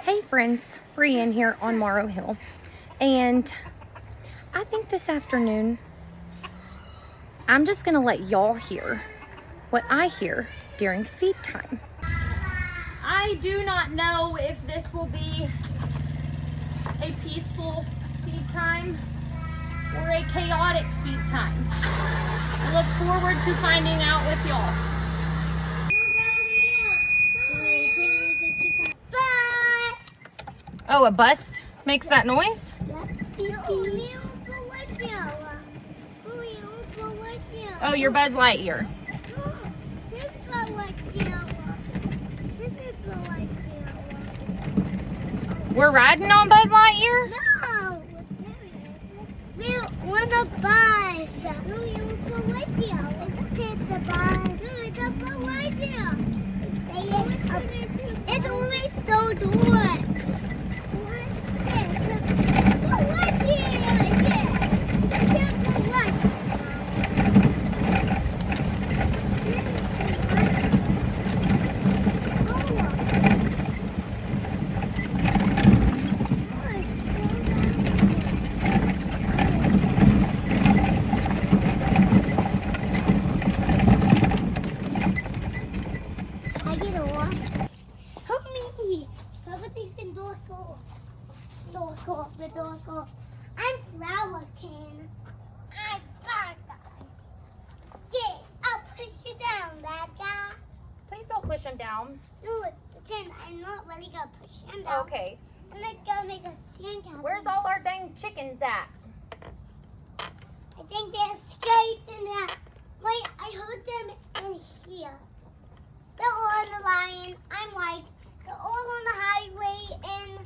Hey friends, Brienne here on Morrow Hill, and I think this afternoon I'm just gonna let y'all hear what I hear during feed time. I do not know if this will be a peaceful feed time or a chaotic feed time. I look forward to finding out with y'all. Oh, a bus makes that noise? Oh, your Buzz Lightyear. We're riding on Buzz Lightyear? No! We're on a bus. No, you go right here. Let's take the bus. No, it's a bus right here. It's always so dark. What's this? Go right here. Yeah. Let's go right. I'm Flower King. I'm bad guy. Get up, push you down, bad guy. Please don't push him down. No, pretend I'm not really gonna push him down. Okay. I'm not gonna make a sandcastle. Where's all our dang chickens at? I think they're escaped in that. Wait, I heard them in here. They're all on the line. I'm white. They're all on the highway and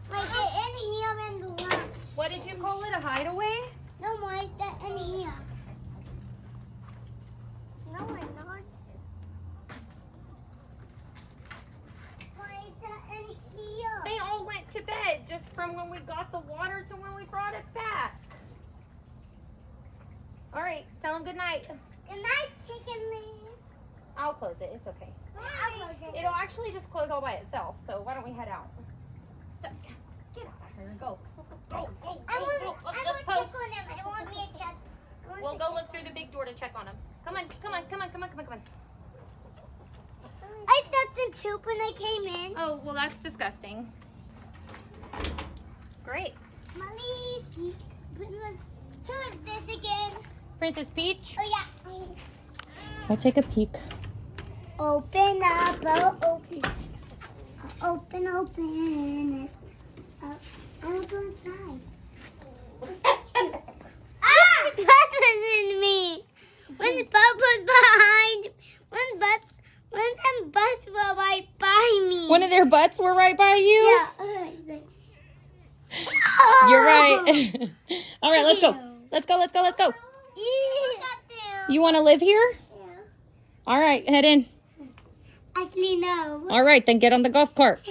like they're in here and the line. What did you call it, a hideaway? No, Mike, they're in here. No, I'm not. Mike, they're in here. They all went to bed just from when we got the water to when we brought it back. All right, tell them good night. Good night, chicken leg. I'll close it, it's okay. I'll close it. It'll actually just close all by itself, so why don't we head out? So, get out of here, go. Go. I want Let's to just check post. on them. I want me to check. We'll go look through the big door to check on them. Come on. I stepped in poop when I came in. Oh, well, that's disgusting. Great. Molly, who is this again? Princess Peach. Oh, yeah. I'll take a peek. Open up, oh, open. Open it. I'll go inside. Ah! What's in me? When the bus was behind, when them bus were right by me. One of their butts were right by you? Yeah. You're right. All right, let's go. You want to live here? Yeah. All right, head in. Actually, no. All right, then get on the golf cart.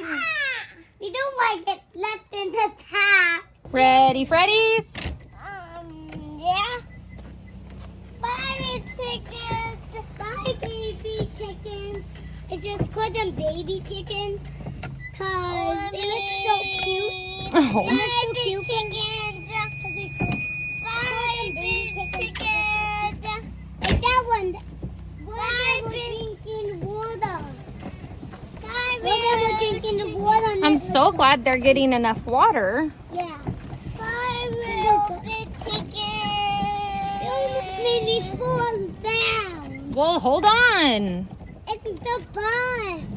We don't want to get left in the tap. Ready, Freddy's? Yeah. Bye, chickens. Bye, baby chickens. It's just called them baby chickens because they look so cute. Oh. They look so cute. Bye, baby chickens. Like that one. Bye, drinking water. We're drinking the water. I'm so glad they're getting enough water. Yeah. Bye, little chicken. You almost made me fall down. Well, hold on. It's the bus.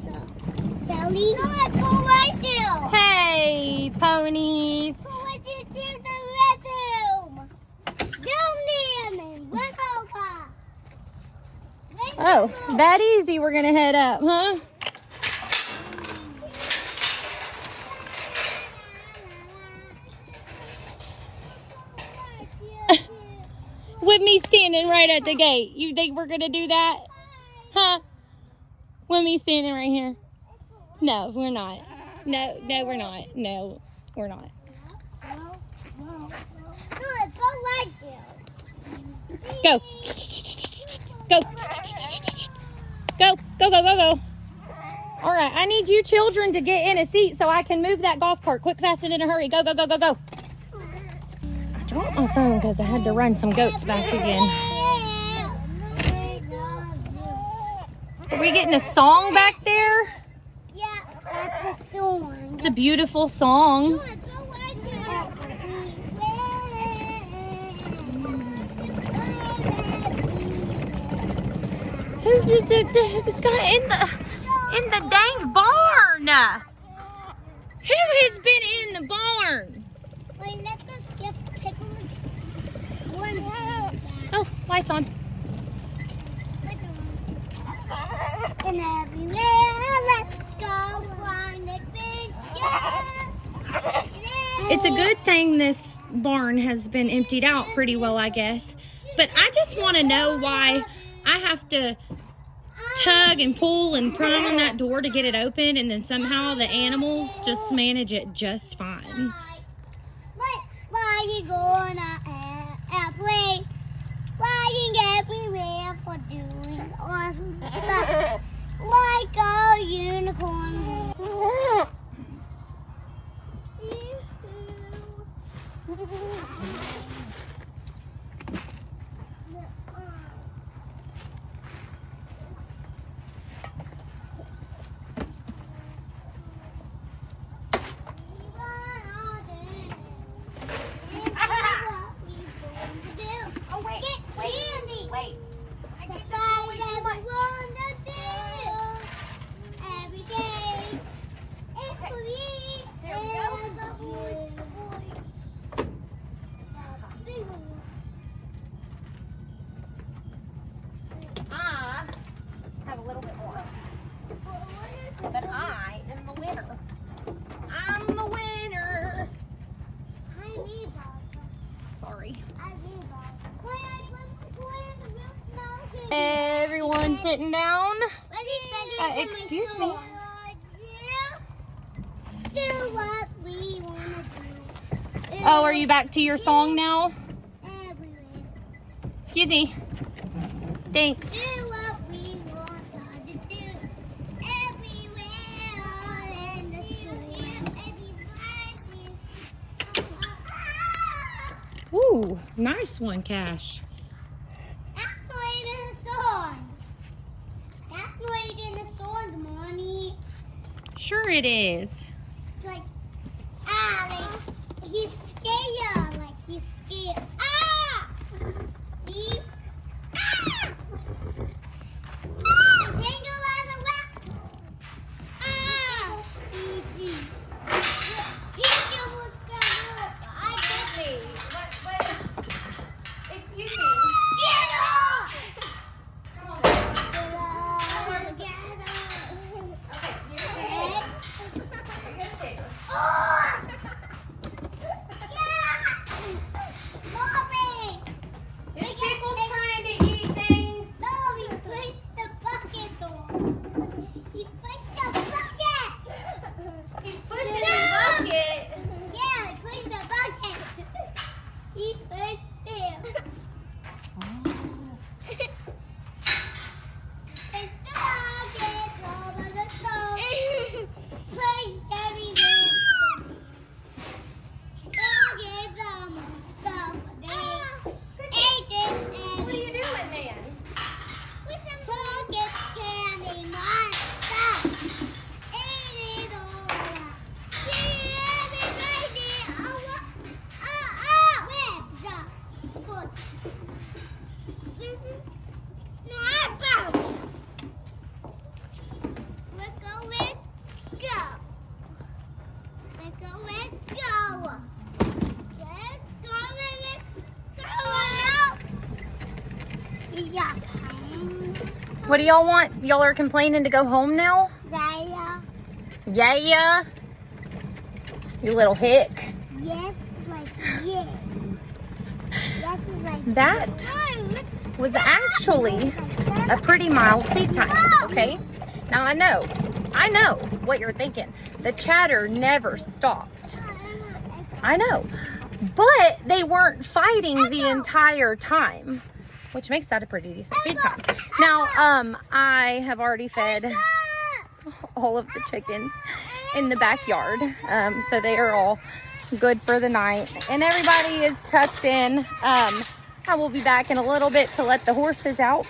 Belly. No, let's go right there. Hey, ponies. Go right to the restroom. Down there, man. Run over. Oh, that easy. We're going to head up, huh? With me standing right at the gate. You think we're going to do that? Huh? With me standing right here. No, we're not. No, we're not. No, we're not. No. Good, go right there. Go. Go. Go. All right, I need you children to get in a seat so I can move that golf cart. Quick, fast, and in a hurry. Go, go, go, go, go. I dropped my phone because I had to run some goats back again. Are we getting a song back there? Yeah, that's a song. It's a beautiful song. Who's this guy in the dang barn? Who has been in the barn? Wait, let's go skip Pickles. Oh, lights on. And everywhere, let's go find adventure. It's a good thing this barn has been emptied out pretty well, I guess. But I just want to know why I have to tug and pull and pry on that door to get it open, and then somehow the animals just manage it just fine. Why you gonna play? Flying everywhere for doing awesome stuff. Like a unicorn. I have a little bit more. But I am the winner. I'm the winner. Sorry. Everyone sitting down. Excuse me. Do what we wanna do. Oh, are you back to your song now? Everywhere. Excuse me. Thanks. Do what we want to do. Everywhere, all in the street. Ooh, nice one, Cash. That's not even a song. That's not even a song, Mommy. Sure it is. It's like, like he's scared. Like he's scared. Ah! See? Ah! Tangle on the left. Ah! Easy. He almost got up. I got it. Excuse me. Get off! Come on. Get off. Okay, you're gonna take her. Oh! Mommy! This people's trying to eat things. No, he pushed the bucket on. He pushed the bucket. He's pushing the bucket. Yeah, he pushed the bucket. He pushed him. Push the bucket over the stove. Push everything. Bucket some stuff. Ate it. What are you doing, man? With some bucket candy, my stuff. Ate it all up. See everybody. Where's the foot? No, I found it. Let's go, let's go. Let's go, let's go. Let's go, let's go. Yeah. What do y'all want? Y'all are complaining to go home now? Yeah. Yeah. You little hick. Yes, like yes. Yes, is like That was actually a pretty mild feed time, okay? Now I know what you're thinking. The chatter never stopped. I know, but they weren't fighting the entire time, which makes that a pretty decent feed time. Now, I have already fed, all of the chickens in the backyard. So they are all good for the night. And everybody is tucked in. I will be back in a little bit to let the horses out.